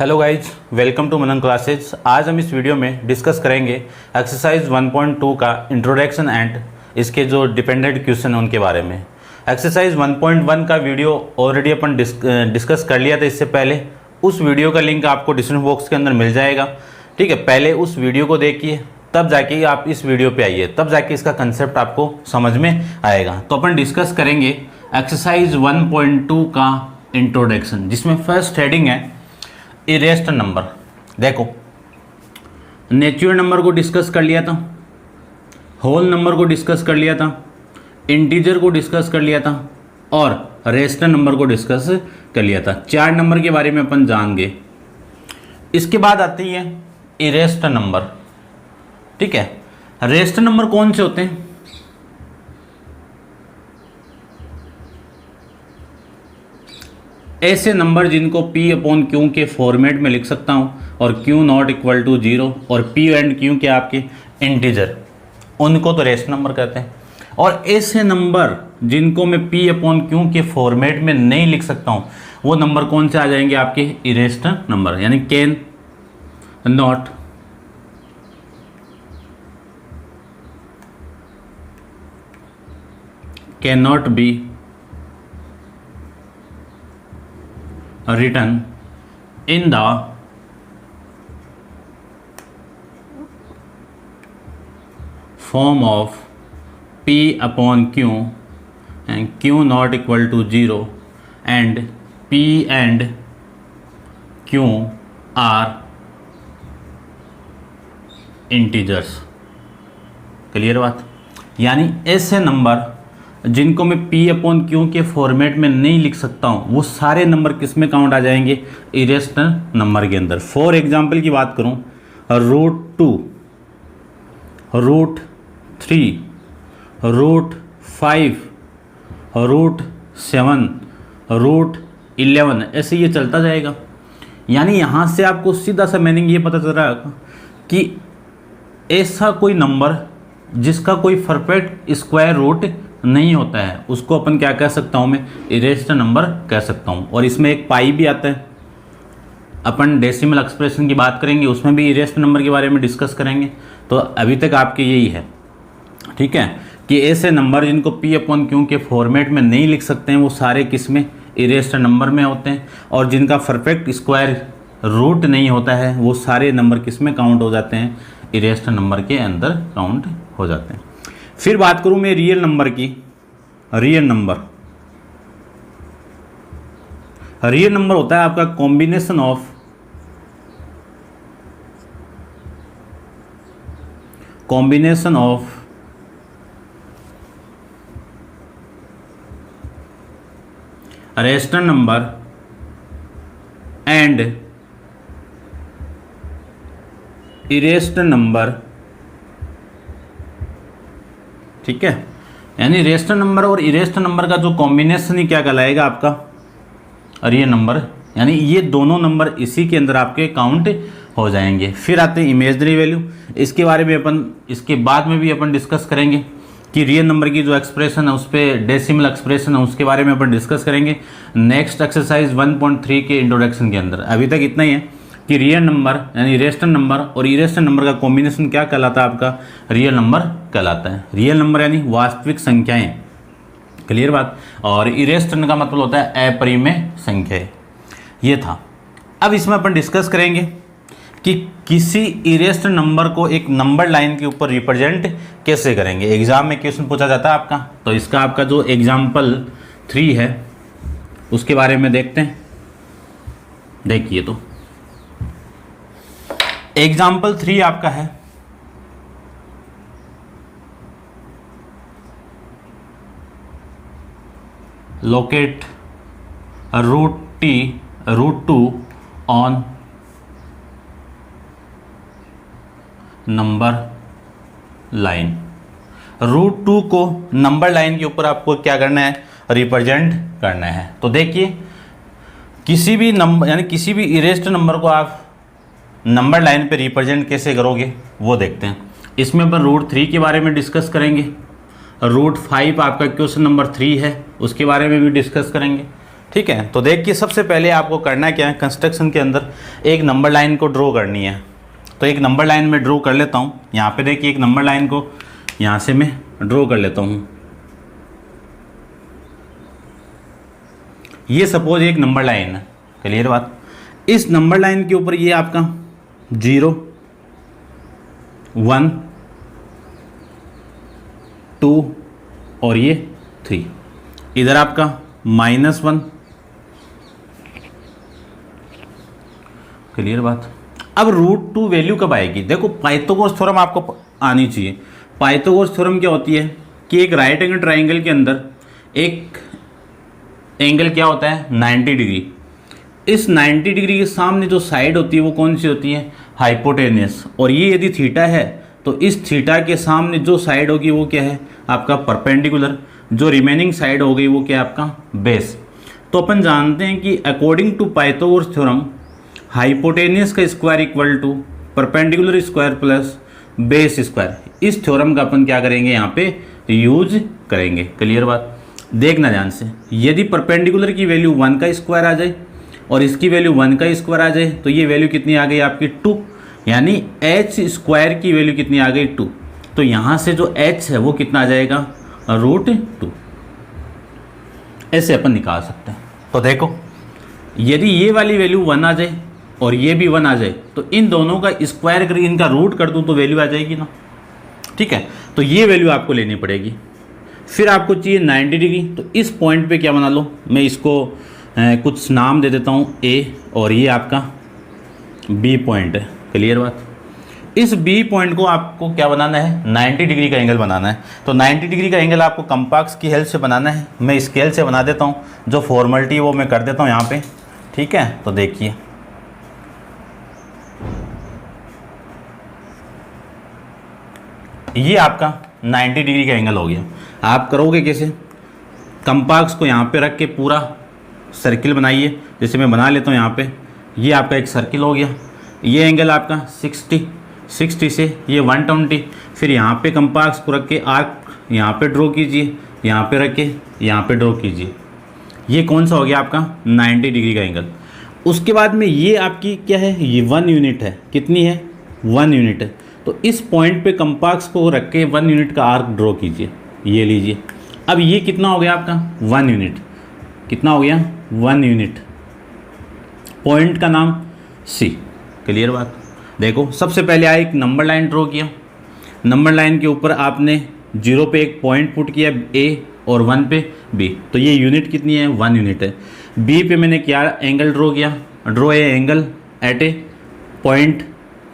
Hello guys, welcome to Manan classes. आज हम इस वीडियो में डिस्कस करेंगे एक्सरसाइज 1.2 का इंट्रोडक्शन एंड इसके जो डिपेंडेंट क्वेश्चन हैं उनके बारे में। एक्सरसाइज 1.1 का वीडियो ऑलरेडी अपन डिस्कस कर लिया था इससे पहले। उस वीडियो का लिंक आपको डिस्क्रिप्शन बॉक्स के अंदर मिल जाएगा। ठीक है, पहले उस वीडियो को देखिए, तब जाके आप इस वीडियो पे आइए, तब जाके इसका कंसेप्ट आपको समझ में आएगा। तो अपन डिस्कस करेंगे एक्सरसाइज 1.2 का इंट्रोडक्शन, जिसमें फर्स्ट हेडिंग है इरेस्ड नंबर। देखो, नेचुरल नंबर को डिस्कस कर लिया था, होल नंबर को डिस्कस कर लिया था, इंटीजर को डिस्कस कर लिया था और रेशनल नंबर को डिस्कस कर लिया था। 4 नंबर के बारे में अपन जान गए। इसके बाद आती है इरेस्ड नंबर। ठीक है, रेशनल नंबर कौन से होते हैं? ऐसे नंबर जिनको P/Q के फॉर्मेट में लिख सकता हूँ और Q नॉट इक्वल टू 0 और P एंड Q के आपके इंटीजर, उनको तो रेशनल नंबर कहते हैं। और ऐसे नंबर जिनको मैं P/Q के फॉर्मेट में नहीं लिख सकता हूँ, वो नंबर कौन से आ जाएंगे? आपके इरेशनल नंबर, यानी can not be written in the form of P/Q and Q not equal to 0 and P and Q are integers। Clear बात? यानी ऐसे नंबर जिनको मैं P/Q के फॉर्मेट में नहीं लिख सकता हूँ, वो सारे नंबर किस में काउंट आ जाएंगे? इरेशनल नंबर के अंदर। फॉर एग्जांपल की बात करूँ, √2, √3, √5, √7, √11, ऐसे ये चलता जाएगा। यानी यहाँ से आपको सीधा सा मीनिंग ये पता चल रहा है कि ऐसा कोई नंबर जिसका कोई परफेक्ट स्क्वायर रूट नहीं होता है, उसको अपन क्या कह सकता हूँ? मैं इरेशनल नंबर कह सकता हूँ। और इसमें एक पाई भी आता है। अपन डेसिमल एक्सप्रेशन की बात करेंगे, उसमें भी इरेशनल नंबर के बारे में डिस्कस करेंगे। तो अभी तक आपके यही है, ठीक है, कि ऐसे नंबर जिनको P/Q के फॉर्मेट में नहीं लिख सकते हैं, वो सारे किस में? इरेशनल नंबर में होते हैं। और जिनका परफेक्ट स्क्वायर रूट नहीं होता है, वो सारे नंबर किस में काउंट हो जाते हैं? इरेशनल नंबर के अंदर काउंट हो जाते हैं। फिर बात करूं मैं रियल नंबर की। रियल नंबर होता है आपका combination of rational number and irrational number. ठीक है, यानी रेशनल नंबर और इरेशनल नंबर का जो कॉम्बिनेशन ही क्या कहलाएगा? आपका रियल नंबर। यानी ये दोनों नंबर इसी के अंदर आपके काउंट हो जाएंगे। फिर आते हैं इमेजिनरी वैल्यू। इसके बारे में अपन इसके बाद में भी अपन डिस्कस करेंगे कि रियल नंबर की जो एक्सप्रेशन है, उस पर डेसिमल एक्सप्रेशन है, उसके बारे में अपन डिस्कस करेंगे नेक्स्ट एक्सरसाइज 1.3 के इंट्रोडक्शन के अंदर। अभी तक इतना ही है कि रियल नंबर यानी रेशनल नंबर और इरेशनल नंबर का कॉम्बिनेशन क्या कहलाता है? आपका रियल नंबर कहलाता है। रियल नंबर यानी वास्तविक संख्याएं। क्लियर बात? और इरेशनल का मतलब होता है अपरिमेय संख्याएं। ये था। अब इसमें अपन डिस्कस करेंगे कि किसी इरेशनल नंबर को एक नंबर लाइन के ऊपर रिप्रेजेंट कैसे करेंगे। एग्जाम में क्वेश्चन पूछा जाता है आपका, तो इसका आपका जो एग्जाम्पल 3 है उसके बारे में देखते हैं। देखिए, तो एग्जाम्पल 3 आपका है लोकेट √2 ऑन नंबर लाइन। √2 को नंबर लाइन के ऊपर आपको क्या करना है? रिप्रेजेंट करना है। तो देखिए, किसी भी नंबर यानी किसी भी इरेशनल नंबर को आप नंबर लाइन पे रिप्रेजेंट कैसे करोगे वो देखते हैं। इसमें अपन √3 के बारे में डिस्कस करेंगे, √5 आपका क्वेश्चन नंबर 3 है, उसके बारे में भी डिस्कस करेंगे। ठीक है। तो देखिए सबसे पहले आपको करना क्या है, कंस्ट्रक्शन के अंदर एक नंबर लाइन को ड्रॉ करनी है। तो एक नंबर लाइन में ड्रॉ कर लेता हूँ। यहाँ पे देखिए एक नंबर लाइन को यहाँ से मैं ड्रॉ कर लेता हूँ। ये सपोज एक नंबर लाइन है, क्लियर बात। इस नंबर लाइन के ऊपर ये आपका 0 1 2 और ये 3, इधर आपका -1, क्लियर बात। अब √2 वैल्यू कब आएगी, देखो पाइथागोरस थ्योरम आपको आनी चाहिए। पाइथागोरस थ्योरम क्या होती है कि एक राइट एंगल ट्राइंगल के अंदर एक एंगल क्या होता है 90 डिग्री। इस 90 डिग्री के सामने जो साइड होती है वो कौन सी होती है, हाइपोटेनियस। और ये यदि थीटा है तो इस थीटा के सामने जो साइड होगी वो क्या है आपका परपेंडिकुलर, जो रिमेनिंग साइड हो गई वो क्या है आपका बेस। तो अपन जानते हैं कि according to Pythagoras theorem hypotenuse का square equal to perpendicular square plus base square. इस थ्योरम का अपन क्या करेंगे यहाँ पे यूज करेंगे, क्लियर बात। देखना ध्यान से, यदि परपेंडिकुलर की वैल्यू 1 का स्क्वायर आ जाए और इसकी वैल्यू 1 का स्क्वायर आ जाए तो ये वैल्यू कितनी आ गई आपकी 2, यानी h स्क्वायर की वैल्यू कितनी आ गई 2। तो यहाँ से जो h है वो कितना आ जाएगा √2, ऐसे अपन निकाल सकते हैं। तो देखो यदि ये वाली वैल्यू 1 आ जाए और ये भी 1 आ जाए तो इन दोनों का स्क्वायर करके इनका रूट कर दूँ तो वैल्यू आ जाएगी ना, ठीक है। तो ये वैल्यू आपको लेनी पड़ेगी। फिर आपको चाहिए 90 डिग्री, तो इस पॉइंट पे क्या बना लो, मैं इसको कुछ नाम दे देता हूँ A और ये आपका B पॉइंट है, क्लियर बात। इस B पॉइंट को आपको क्या बनाना है 90 डिग्री का एंगल बनाना है। तो 90 डिग्री का एंगल आपको कंपास की हेल्प से बनाना है। मैं स्केल से बना देता हूँ, जो फॉर्मेलिटी वो मैं कर देता हूँ यहाँ पे, ठीक है। तो देखिए ये आपका 90 डिग्री का एंगल हो गया। आप करोगे कैसे, कंपास को यहाँ पे रख के पूरा सर्किल बनाइए, जैसे मैं बना लेता हूँ यहाँ पे। ये आपका एक सर्किल हो गया, ये एंगल आपका 60 से ये 120। फिर यहाँ पे कंपास को रख के आर्क यहाँ पे ड्रॉ कीजिए, यहाँ पे रख के यहाँ पे ड्रॉ कीजिए। ये कौन सा हो गया आपका 90 डिग्री का एंगल। उसके बाद में ये आपकी क्या है, ये 1 यूनिट है, कितनी है 1 यूनिट है। तो इस पॉइंट पे कंपास को रख के 1 यूनिट का आर्क ड्रॉ कीजिए, ये लीजिए। अब ये कितना हो गया आपका 1 यूनिट, कितना हो गया 1 यूनिट। पॉइंट का नाम C, क्लियर बात। देखो सबसे पहले आया एक नंबर लाइन ड्रॉ किया, नंबर लाइन के ऊपर आपने 0 पे एक पॉइंट पुट किया A और 1 पे B। तो ये यूनिट कितनी है 1 यूनिट है। B पे मैंने क्या एंगल ड्रॉ किया, draw a angle at a point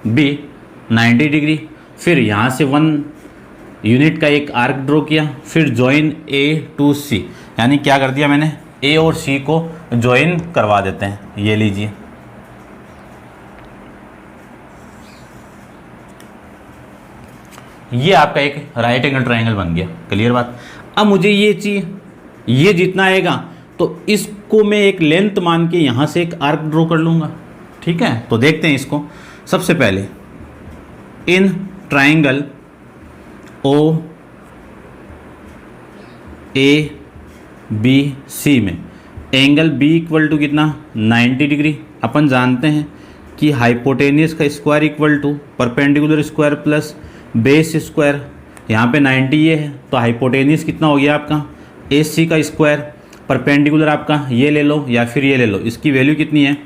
B 90 degree. फिर यहाँ से 1 यूनिट का एक आर्क ड्रॉ किया, फिर जॉइन A टू C, यानी क्या कर दिया मैंने A और C को जॉइन करवा देते हैं, ये लीजिए। ये आपका एक राइट एंगल ट्रायंगल बन गया, क्लियर बात। अब मुझे ये चाहिए, ये जितना आएगा तो इसको मैं एक लेंथ मान के यहाँ से एक आर्क ड्रॉ कर लूँगा, ठीक है। तो देखते हैं इसको। सबसे पहले इन ट्रायंगल OABC में एंगल B इक्वल टू कितना 90 डिग्री। अपन जानते हैं कि हाइपोटेनियस का square equal to perpendicular square plus base square. यहाँ पे 90 ये है तो हाइपोटेनियस कितना हो गया आपका AC का स्क्वायर, परपेंडिकुलर आपका ये ले लो या फिर ये ले लो, इसकी वैल्यू कितनी है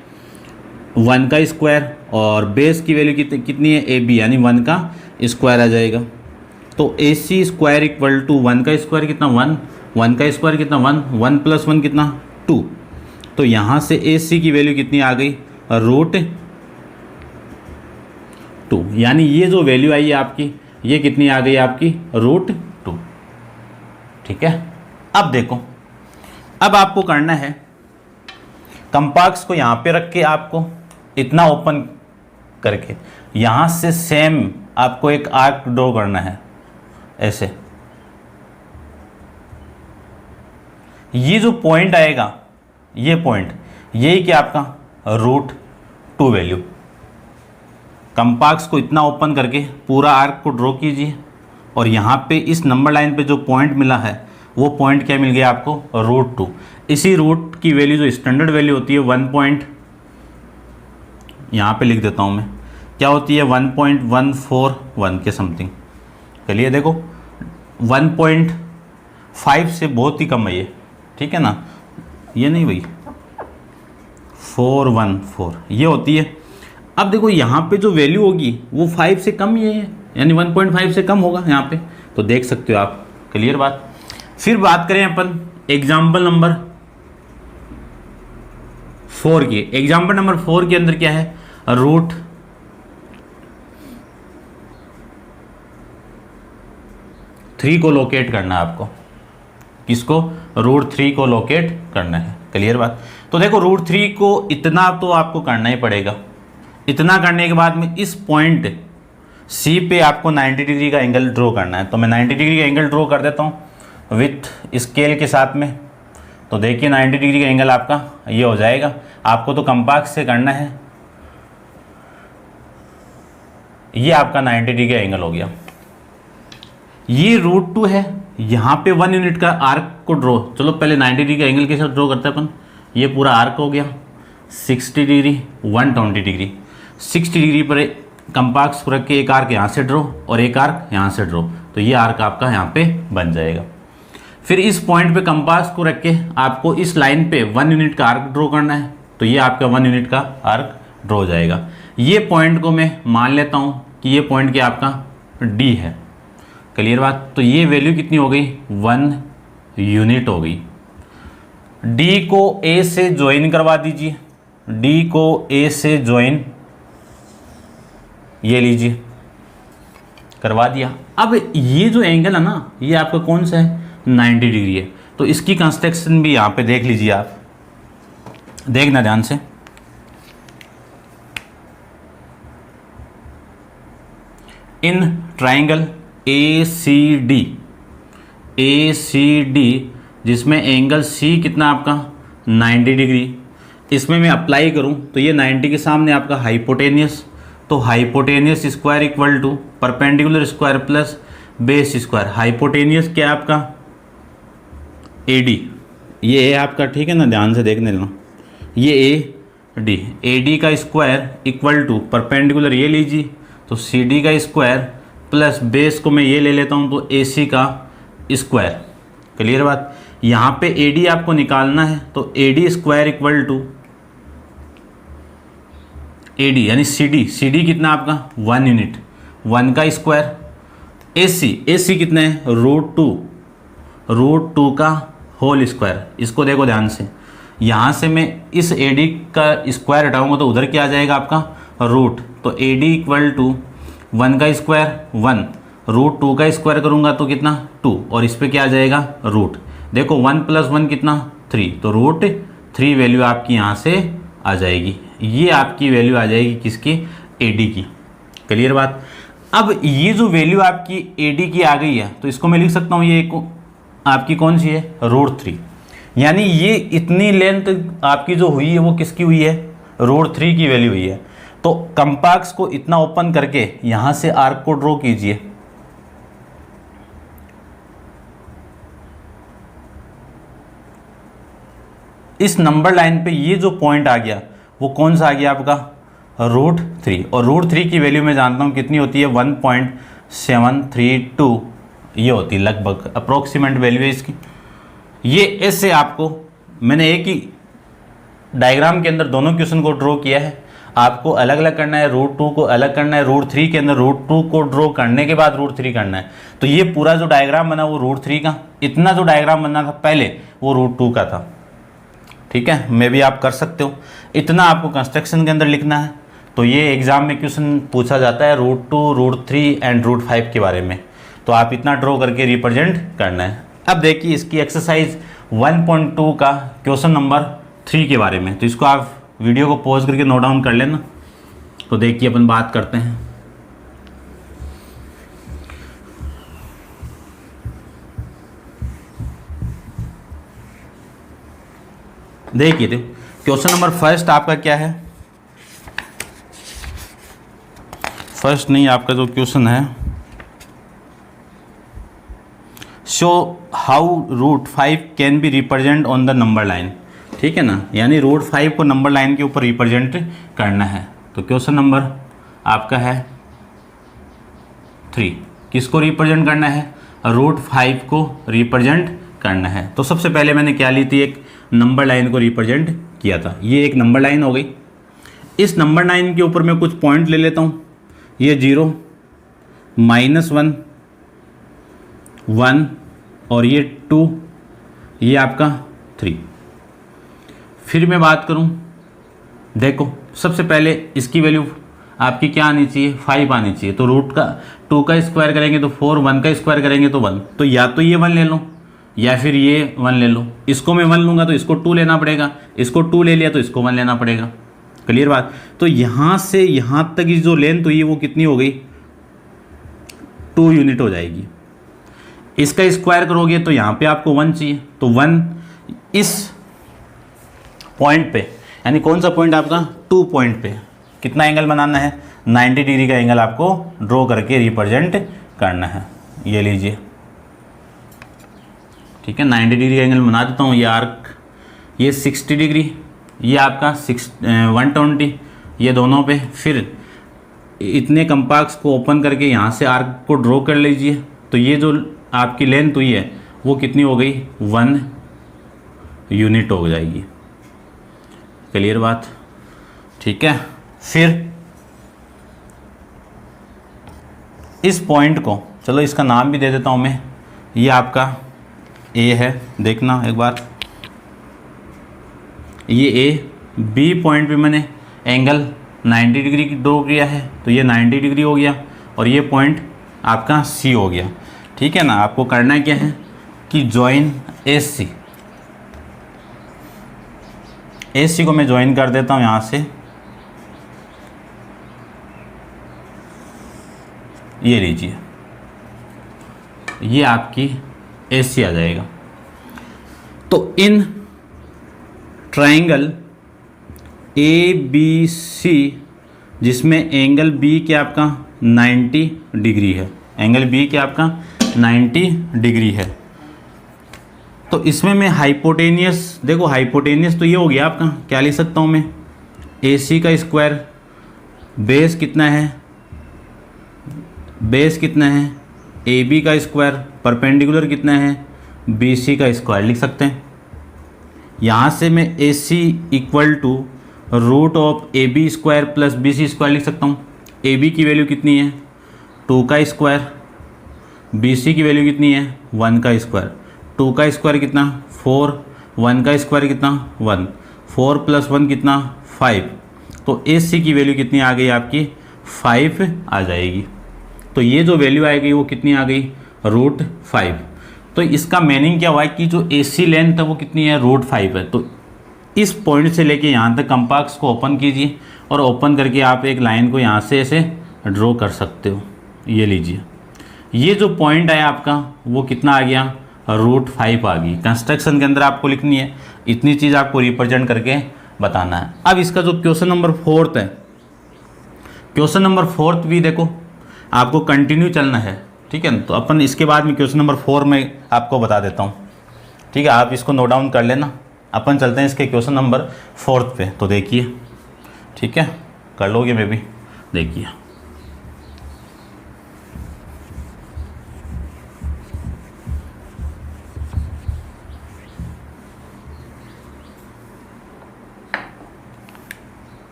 1 का स्क्वायर, और बेस की वैल्यू कितनी है AB, यानी 1 का स्क्वायर आ जाएगा। तो AC स्क्वायर इक्वल टू 1 का स्क्वायर कितना 1 का स्क्वायर कितना 1 प्लस 1 कितना 2। तो यहाँ से AC की वैल्यू कितनी आ गई √2, यानी ये जो वैल्यू आई है आपकी ये कितनी आ गई आपकी √2, ठीक है। अब देखो, अब आपको करना है कंपास को यहाँ पे रख के आपको इतना ओपन करके यहाँ से सेम आपको एक आर्क ड्रॉ करना है ऐसे। ये जो पॉइंट आएगा ये पॉइंट, यही क्या आपका √2 वैल्यू। कंपास को इतना ओपन करके पूरा आर्क को ड्रॉ कीजिए और यहाँ पे इस नंबर लाइन पे जो पॉइंट मिला है वो पॉइंट क्या मिल गया आपको √2। इसी रूट की वैल्यू जो स्टैंडर्ड वैल्यू होती है 1 पॉइंट, यहाँ पे लिख देता हूँ मैं, क्या होती है 1.141 के समथिंग। चलिए देखो 1.5 से बहुत ही कम है ये, ठीक है ना, ये नहीं भाई 414 ये होती है। अब देखो यहाँ पे जो वैल्यू होगी वो 5 से कम ही है, यानी 1.5 से कम होगा यहाँ पे, तो देख सकते हो आप। क्लियर बात। फिर बात करें अपन एग्जाम्पल नंबर 4 की। एग्जाम्पल नंबर 4 के अंदर क्या है, रूट 3 को लोकेट करना है आपको। किसको? रूट 3 को लोकेट करना है। क्लियर बात। तो देखो रूट 3 को इतना तो आपको करना ही पड़ेगा। इतना करने के बाद में इस पॉइंट सी पे आपको 90 डिग्री का एंगल ड्रॉ करना है। तो मैं 90 डिग्री का एंगल ड्रॉ कर देता हूँ विथ स्केल के साथ में। तो देखिए 90 डिग्री का एंगल आपका ये हो जाएगा। आपको तो कंपास से करना है, ये आपका 90 डिग्री का एंगल हो गया। ये रूट 2 है, यहाँ पे 1 यूनिट का आर्क को ड्रॉ, चलो पहले 90 डिग्री का एंगल के साथ ड्रॉ करते हैं अपन। ये पूरा आर्क हो गया 60 डिग्री 120 डिग्री। 60 डिग्री पर कंपास को रख के एक आर्क यहाँ से ड्रॉ और एक आर्क यहाँ से ड्रॉ, तो ये आर्क आपका यहाँ पे बन जाएगा। फिर इस पॉइंट पे कंपास को रख के आपको इस लाइन पे 1 यूनिट का आर्क ड्रॉ करना है, तो ये आपका 1 यूनिट का आर्क ड्रॉ हो जाएगा। ये पॉइंट को मैं मान लेता हूँ कि ये पॉइंट क्या आपका डी है। क्लियर बात। तो ये वैल्यू कितनी हो गई, 1 यूनिट हो गई। डी को ए से ज्वाइन करवा दीजिए, डी को ए से ज्वाइन, ये लीजिए करवा दिया। अब ये जो एंगल है ना, ये आपका कौन सा है, 90 डिग्री है। तो इसकी कंस्ट्रक्शन भी यहाँ पे देख लीजिए आप, देखना ध्यान से। इन ट्राइंगल ACD, जिसमें एंगल C कितना आपका 90 डिग्री, इसमें मैं अप्लाई करूं तो ये 90 के सामने आपका हाइपोटेनियस, तो hypotenuse square equal to perpendicular square plus base square. Hypotenuse क्या है आपका AD, ये है आपका, ठीक है ना, ध्यान से देखने लेना। ये AD का स्क्वायर इक्वल टू परपेंडिकुलर ये लीजिए, तो CD का स्क्वायर प्लस बेस को मैं ये ले लेता हूँ तो AC का स्क्वायर। क्लियर बात। यहाँ पे AD आपको निकालना है, तो AD square equal to AD यानी CD कितना आपका 1 यूनिट, 1 का स्क्वायर। AC कितना है, रूट 2 का होल स्क्वायर। इसको देखो ध्यान से, यहाँ से मैं इस AD का स्क्वायर हटाऊंगा तो उधर क्या आ जाएगा आपका रूट, तो AD इक्वल टू 1 का स्क्वायर 1, रूट 2 का स्क्वायर करूँगा तो कितना 2, और इस पे क्या आ जाएगा रूट। देखो 1 + 1 कितना 3, तो रूट 3 वैल्यू आपकी यहाँ से आ जाएगी। ये आपकी वैल्यू आ जाएगी किसकी, AD की। क्लियर बात। अब ये जो वैल्यू आपकी AD की आ गई है, तो इसको मैं लिख सकता हूँ, ये आपकी कौन सी है, रूट 3। यानी ये इतनी लेंथ आपकी जो हुई है वो किसकी हुई है, रूट 3 की वैल्यू हुई है। तो कंपास को इतना ओपन करके यहां से आर्क को ड्रॉ कीजिए। इस नंबर लाइन पे ये जो पॉइंट आ गया वो कौन सा आ गया आपका, रूट 3। और रूट 3 की वैल्यू मैं जानता हूं कितनी होती है, 1.732 ये होती है लगभग, अप्रोक्सीमेट वैल्यू है इसकी। ये ऐसे आपको मैंने एक ही डायग्राम के अंदर दोनों क्वेश्चन को ड्रॉ किया है। आपको अलग अलग करना है, रूट 2 को अलग करना है, रूट 3 के अंदर रूट 2 को ड्रॉ करने के बाद रूट 3 करना है। तो ये पूरा जो डायग्राम बना वो रूट 3 का, इतना जो डायग्राम बनना था पहले वो रूट 2 का था। ठीक है, मे भी आप कर सकते हो, इतना आपको कंस्ट्रक्शन के अंदर लिखना है। तो ये एग्जाम में क्वेश्चन पूछा जाता है रूट 2, रूट 3 एंड रूट 5 के बारे में, तो आप इतना ड्रॉ करके रिप्रेजेंट करना है। अब देखिए इसकी एक्सरसाइज 1.2 का क्वेश्चन नंबर 3 के बारे में, तो इसको आप वीडियो को पॉज करके नोट डाउन कर लेना। तो देखिए अपन बात करते हैं। देखिए तो क्वेश्चन नंबर फर्स्ट आपका क्या है, फर्स्ट नहीं आपका जो क्वेश्चन है, show how root 5 can be represent on the number line. ठीक है ना, यानी रूट 5 को नंबर लाइन के ऊपर रिप्रेजेंट करना है। तो क्वेश्चन नंबर आपका है 3, किसको रिप्रेजेंट करना है, रूट 5 को रिप्रेजेंट करना है। तो सबसे पहले मैंने क्या ली थी, एक नंबर लाइन को रिप्रेजेंट किया था। ये एक नंबर लाइन हो गई। इस नंबर लाइन के ऊपर मैं कुछ पॉइंट ले लेता हूँ, ये 0, -1, 1 और ये 2, ये आपका 3। फिर मैं बात करूं, देखो सबसे पहले इसकी वैल्यू आपकी क्या आनी चाहिए, 5 आनी चाहिए। तो रूट का 2 का स्क्वायर करेंगे तो 4, 1 का स्क्वायर करेंगे तो 1। तो या तो ये 1 ले लो या फिर ये 1 ले लो। इसको मैं 1 लूँगा तो इसको 2 लेना पड़ेगा, इसको 2 ले लिया तो इसको 1 लेना पड़ेगा। क्लियर बात। तो यहाँ से यहाँ तक की जो लेंथ हुई वो कितनी हो गई, 2 यूनिट हो जाएगी। इसका स्क्वायर करोगे तो यहाँ पे आपको 1 चाहिए, तो 1 इस पॉइंट पे, यानी कौन सा पॉइंट आपका, 2 पॉइंट पे कितना एंगल बनाना है, 90 डिग्री का एंगल आपको ड्रॉ करके रिप्रेजेंट करना है। ये लीजिए, ठीक है, 90 डिग्री का एंगल बना देता हूँ। ये आर्क, ये 60 डिग्री, ये आपका 120, ये दोनों पे। फिर इतने कंपास को ओपन करके यहाँ से आर्क को ड्रॉ कर लीजिए। तो ये जो आपकी लेंथ हुई है वो कितनी हो गई, 1 यूनिट हो जाएगी। क्लियर बात, ठीक है। फिर इस पॉइंट को, चलो इसका नाम भी दे देता हूँ मैं, ये आपका ए है। देखना एक बार, ये ए, बी पॉइंट पे मैंने एंगल 90 डिग्री की ड्रॉ किया है, तो ये 90 डिग्री हो गया। और ये पॉइंट आपका सी हो गया, ठीक है ना। आपको करना क्या है कि join S C, S C को मैं ज्वाइन कर देता हूँ यहाँ से। ये लीजिए, ये आपकी एस सी आ जाएगा। तो in triangle A B C, जिसमें एंगल बी के आपका 90 डिग्री है, एंगल बी के आपका 90 डिग्री है, तो इसमें मैं हाइपोटेनियस, देखो हाइपोटेनियस तो ये हो गया आपका, क्या लिख सकता हूँ मैं, ए सी का स्क्वायर, बेस कितना है, बेस कितना है, ए बी का स्क्वायर, परपेंडिकुलर कितना है, बी सी का स्क्वायर लिख सकते हैं। यहाँ से मैं A C equal to root of A B square plus B C square लिख सकता हूँ। ए बी की वैल्यू कितनी है, 2 का स्क्वायर, बी सी की वैल्यू कितनी है, 1 का स्क्वायर। 2 का स्क्वायर कितना, 4, 1 का स्क्वायर कितना, 1, 4 + 1 कितना, 5। तो ए सी की वैल्यू कितनी आ गई आपकी, 5 आ जाएगी। तो ये जो वैल्यू आएगी वो कितनी आ गई, √5। तो इसका मीनिंग क्या हुआ कि जो ए सी लेंथ है वो कितनी है, √5 है। तो इस पॉइंट से लेके यहाँ तक कंपास को ओपन कीजिए और ओपन करके आप एक लाइन को यहाँ से ऐसे ड्रॉ कर सकते हो। ये लीजिए, ये जो पॉइंट है आपका वो कितना आ गया, √5 आ गई। कंस्ट्रक्शन के अंदर आपको लिखनी है, इतनी चीज़ आपको रिप्रेजेंट करके बताना है। अब इसका जो क्वेश्चन नंबर 4 है, क्वेश्चन नंबर 4 भी देखो आपको कंटिन्यू चलना है, ठीक है। तो अपन इसके बाद में क्वेश्चन नंबर 4 में आपको बता देता हूँ, ठीक है। आप इसको नोट डाउन कर लेना। अपन चलते हैं इसके क्वेश्चन नंबर 4 पे। तो देखिए, ठीक है, कर लोगे मे भी, देखिए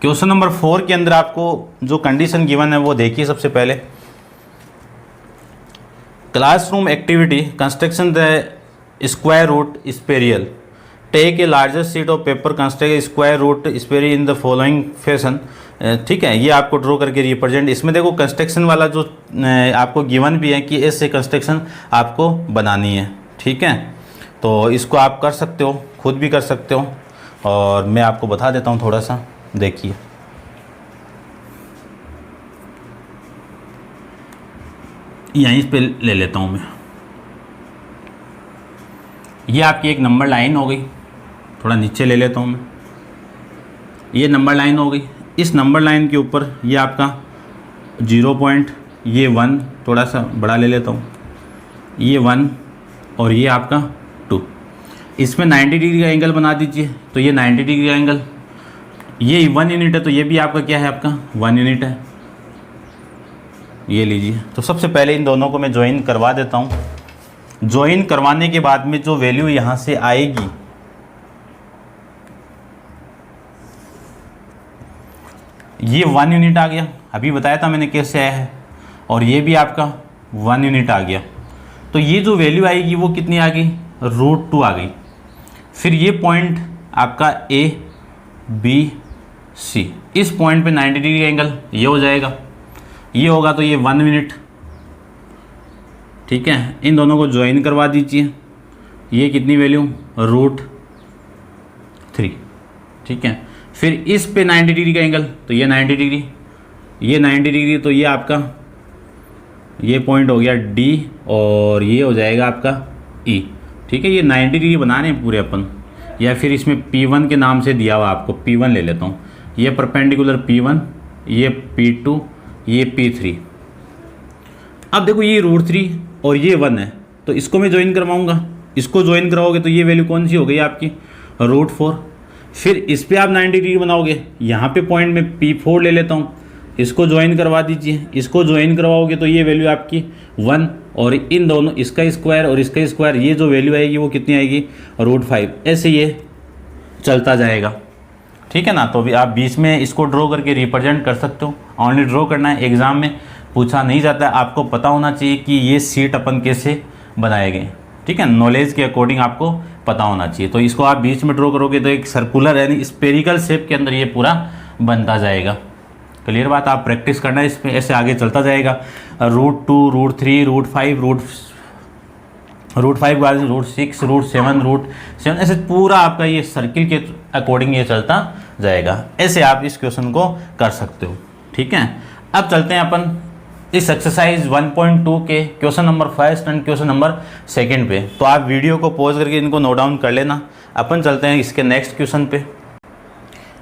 क्वेश्चन नंबर 4 के अंदर आपको जो कंडीशन गिवन है वो देखिए। सबसे पहले, classroom activity construction the square root spiral, take a larger sheet of paper, construct square root spiral in the following fashion. ठीक है, ये आपको ड्रॉ करके रिप्रेजेंट, इसमें देखो कंस्ट्रक्शन वाला जो आपको गिवन भी है कि ऐसे कंस्ट्रक्शन आपको बनानी है, ठीक है। तो इसको आप कर सकते हो, खुद भी कर सकते हो, और मैं आपको बता देता हूँ थोड़ा सा। देखिए, यहीं पे ले लेता हूँ मैं, ये आपकी एक नंबर लाइन हो गई। थोड़ा नीचे ले लेता हूँ मैं, ये नंबर लाइन हो गई। इस नंबर लाइन के ऊपर ये आपका 0 पॉइंट, ये 1, थोड़ा सा बड़ा ले लेता हूँ, ये 1 और ये आपका 2। इसमें 90 डिग्री का एंगल बना दीजिए, तो ये 90 डिग्री का एंगल, ये 1 यूनिट है तो ये भी आपका क्या है, आपका 1 यूनिट है, ये लीजिए। तो सबसे पहले इन दोनों को मैं ज्वाइन करवा देता हूँ। ज्वाइन करवाने के बाद में जो वैल्यू यहाँ से आएगी, ये 1 यूनिट आ गया, अभी बताया था मैंने कैसे आया है, और ये भी आपका 1 यूनिट आ गया। तो ये जो वैल्यू आएगी वो कितनी आ गई, √2 आ गई। फिर ये पॉइंट आपका A B C, इस पॉइंट पे 90 डिग्री एंगल ये हो जाएगा, ये होगा तो ये 1 यूनिट, ठीक है। इन दोनों को ज्वाइन करवा दीजिए, ये कितनी वैल्यू, √3, ठीक है। फिर इस पे 90 डिग्री का एंगल, तो ये 90 डिग्री, ये 90 डिग्री, तो ये आपका ये पॉइंट हो गया D, और ये हो जाएगा आपका E, ठीक है। ये 90 डिग्री बनाने हैं पूरे अपन, या फिर इसमें P1 के नाम से दिया हुआ आपको, P1 ले लेता हूँ। ये परपेंडिकुलर P1, ये P2, ये P3। अब देखो ये √3 और ये 1 है, तो इसको मैं ज्वाइन करवाऊँगा, इसको ज्वाइन कराओगे तो ये वैल्यू कौन सी हो गई आपकी, √4। फिर इस पर आप 90 डिग्री बनाओगे, यहाँ पे पॉइंट में P4 ले लेता हूँ, इसको ज्वाइन करवा दीजिए, इसको ज्वाइन करवाओगे तो ये वैल्यू आपकी 1, और इन दोनों, इसका स्क्वायर और इसका स्क्वायर, ये जो वैल्यू आएगी वो कितनी आएगी, √5। ऐसे ये चलता जाएगा, ठीक है ना। तो भी आप बीच में इसको ड्रॉ करके रिप्रेजेंट कर सकते हो, ओनली ड्रॉ करना है, एग्जाम में पूछा नहीं जाता है। आपको पता होना चाहिए कि ये सीट अपन कैसे बनाए गए, ठीक है, नॉलेज के अकॉर्डिंग आपको पता होना चाहिए। तो इसको आप बीच में ड्रॉ करोगे तो एक सर्कुलर यानी स्पेरिकल शेप के अंदर ये पूरा बनता जाएगा। क्लियर बात, आप प्रैक्टिस करना है इस पर, ऐसे आगे चलता जाएगा। √2, √3, √5, √5 के बाद √6, √7, ऐसे पूरा आपका ये सर्किल के अकॉर्डिंग ये चलता जाएगा। ऐसे आप इस क्वेश्चन को कर सकते हो, ठीक है। अब चलते हैं अपन इस एक्सरसाइज 1.2 के question number 1 and question number 2 पे। तो आप वीडियो को पॉज करके इनको नोट डाउन कर लेना। अपन चलते हैं इसके नेक्स्ट क्वेश्चन पे।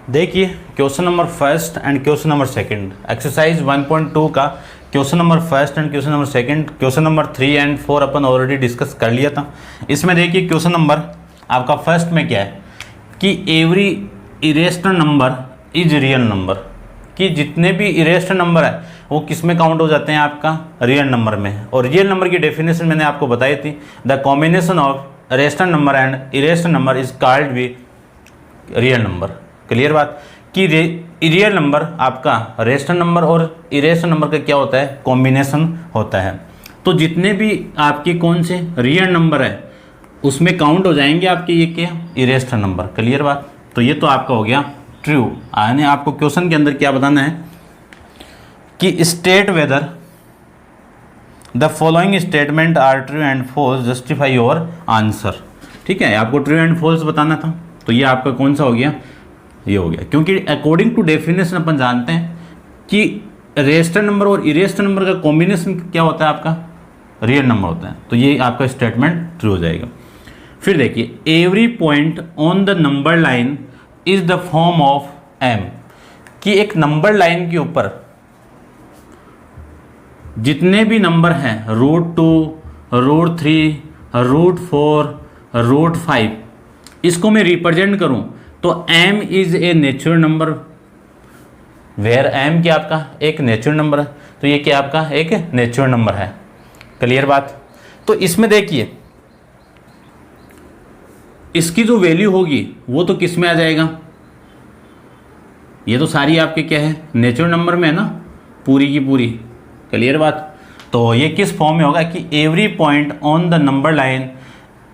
देखिए question number 1 and question number 2, exercise 1.2 का question number 1 and question number 2, question number 3 and 4 upon already discuss कर लिया था। इसमें देखिए क्वेश्चन नंबर आपका फर्स्ट में क्या है कि every irrational number is real number, कि जितने भी इरेशनल नंबर है वो किस में काउंट हो जाते हैं, आपका रियल नंबर में। और रियल नंबर की डेफिनेशन मैंने आपको बताई थी, the combination of rational number and irrational number is called भी रियल नंबर। क्लियर बात, कि रियल नंबर आपका रेशनल नंबर और इरेशनल नंबर का क्या होता है, कॉम्बिनेशन होता है। तो जितने भी आपके कौन से रियल नंबर है उसमें काउंट हो जाएंगे आपके ये क्या, इरेशनल नंबर। क्लियर बात, तो ये तो आपका हो गया ट्रू। यानी आपको क्वेश्चन के अंदर क्या बताना है कि state whether the following statement are true and false, justify your answer. ठीक है, आपको ट्रू एंड फॉल्स बताना था, तो ये आपका कौन सा हो गया, ये हो गया। क्योंकि अकॉर्डिंग टू डेफिनेशन अपन जानते हैं कि रेशनल नंबर और इरेशनल नंबर का कॉम्बिनेशन क्या होता है, आपका रियल नंबर होता है। तो ये आपका स्टेटमेंट ट्रू हो जाएगा। फिर देखिए every point on the number line is the form of M, कि एक नंबर लाइन के ऊपर जितने भी नंबर हैं √2, √3, √4, √5, इसको मैं रिप्रेजेंट करूं तो m is a natural number, where m क्या आपका एक नेचुरल नंबर है, तो ये क्या आपका एक नेचुरल नंबर है। क्लियर बात। तो इसमें देखिए इसकी जो वैल्यू होगी वो तो किस में आ जाएगा, ये तो सारी आपके क्या है नेचुरल नंबर में है ना, पूरी की पूरी। क्लियर बात। तो ये किस फॉर्म में होगा कि every point on the number line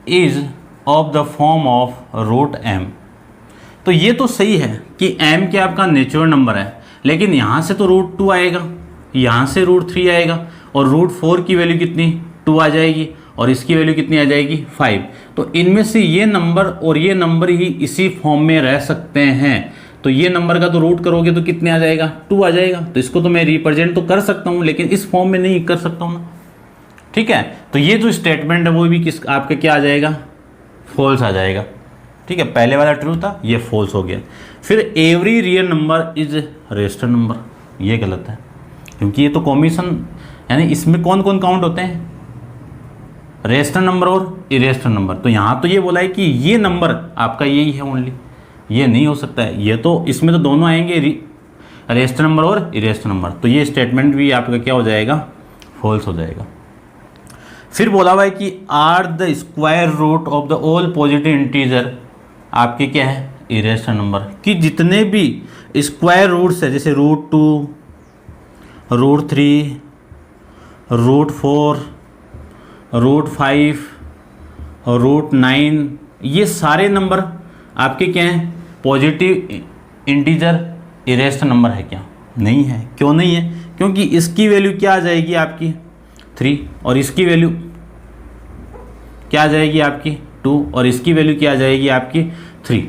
is of the form of √m। तो ये तो सही है कि m क्या आपका नेचुरल नंबर है, लेकिन यहाँ से तो √2 आएगा, यहाँ से √3 आएगा, और √4 की वैल्यू कितनी 2 आ जाएगी, और इसकी वैल्यू कितनी आ जाएगी 5। तो इनमें से ये नंबर और ये नंबर ही इसी फॉर्म में रह सकते हैं। तो ये नंबर का तो रूट करोगे तो कितने आ जाएगा 2 आ जाएगा। तो इसको तो मैं रिप्रेजेंट तो कर सकता हूँ, लेकिन इस फॉर्म में नहीं कर सकता हूँ ना। ठीक है, तो ये जो स्टेटमेंट है वो भी किस आपके क्या आ जाएगा, फॉल्स आ जाएगा। ठीक है, पहले वाला ट्रू था, ये फॉल्स हो गया। फिर every real number is rational number, ये गलत है, क्योंकि ये तो कॉम्बिनेशन यानी इसमें कौन कौन काउंट होते हैं, रेशनल नंबर और इरेशनल नंबर। तो यहाँ तो ये बोला है कि ये नंबर आपका यही है ओनली, ये नहीं हो सकता है, ये तो इसमें तो दोनों आएंगे, रेशनल नंबर और इरेशनल नंबर। तो ये स्टेटमेंट भी आपका क्या हो जाएगा, फॉल्स हो जाएगा। फिर बोला हुआ है कि are the square root of the all positive integer आपके क्या है, इरेशनल नंबर। कि जितने भी स्क्वायर रूट्स है, जैसे √2, √3, √4, √5, √9, ये सारे नंबर आपके क्या हैं, पॉजिटिव इंटीजर इरेशनल नंबर है क्या, नहीं है। क्यों नहीं है, क्योंकि इसकी वैल्यू क्या आ जाएगी आपकी 3 और इसकी वैल्यू क्या आ जाएगी आपकी 2 और इसकी वैल्यू क्या आ जाएगी आपकी 3।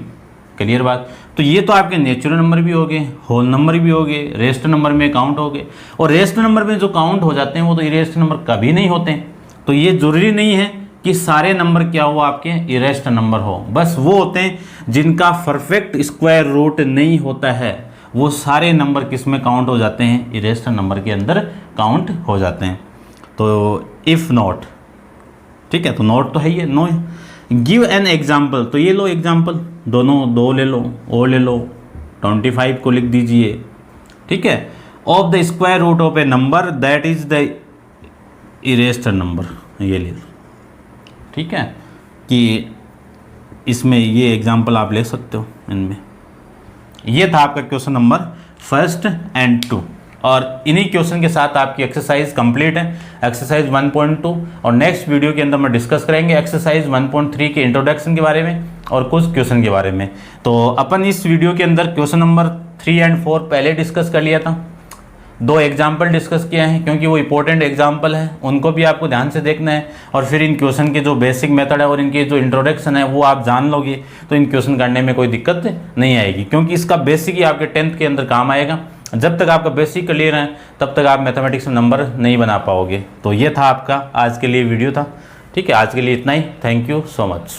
क्लियर बात। तो ये तो आपके नेचुरल नंबर भी हो गए, होल नंबर भी हो गए, रेशनल नंबर में काउंट हो गए। और रेशनल नंबर में जो काउंट हो जाते हैं वो तो इरेशनल नंबर कभी नहीं होते हैं। तो ये जरूरी नहीं है कि सारे नंबर क्या हो आपके इरेशनल नंबर हो, बस वो होते हैं जिनका परफेक्ट स्क्वायर रूट नहीं होता है, वो सारे नंबर किस में काउंट हो जाते हैं, इरेशनल नंबर के अंदर काउंट हो जाते हैं। तो इफ़ नॉट, ठीक है, तो नॉट तो है ही है, नो है। गिव एन एग्जाम्पल, तो ये लो एग्जाम्पल, दोनों दो ले लो और ले लो, 25 को लिख दीजिए, ठीक है। Of the square root of a number that is the irrational number, ये ले लो, ठीक है। कि इसमें ये एग्जाम्पल आप ले सकते हो इनमें। ये था आपका क्वेश्चन नंबर 1 एंड 2 और इन्हीं क्वेश्चन के साथ आपकी एक्सरसाइज कंप्लीट है, एक्सरसाइज 1.2। और नेक्स्ट वीडियो के अंदर हम डिस्कस करेंगे एक्सरसाइज 1.3 के इंट्रोडक्शन के बारे में और कुछ क्वेश्चन के बारे में। तो अपन इस वीडियो के अंदर क्वेश्चन नंबर 3 एंड 4 पहले डिस्कस कर लिया था, 2 एग्जाम्पल डिस्कस किए हैं क्योंकि वो इंपॉर्टेंट एग्जाम्पल है, उनको भी आपको ध्यान से देखना है। और फिर इन क्वेश्चन के जो बेसिक मेथड है और इनके जो इंट्रोडक्शन है वो आप जान लोगे तो इन क्वेश्चन करने में कोई दिक्कत नहीं आएगी, क्योंकि इसका बेसिक ही आपके 10th के अंदर काम आएगा। जब तक आपका बेसिक क्लियर है तब तक आप मैथमेटिक्स में नंबर नहीं बना पाओगे। तो ये था आपका आज के लिए वीडियो था, ठीक है। आज के लिए इतना ही, थैंक यू सो मच।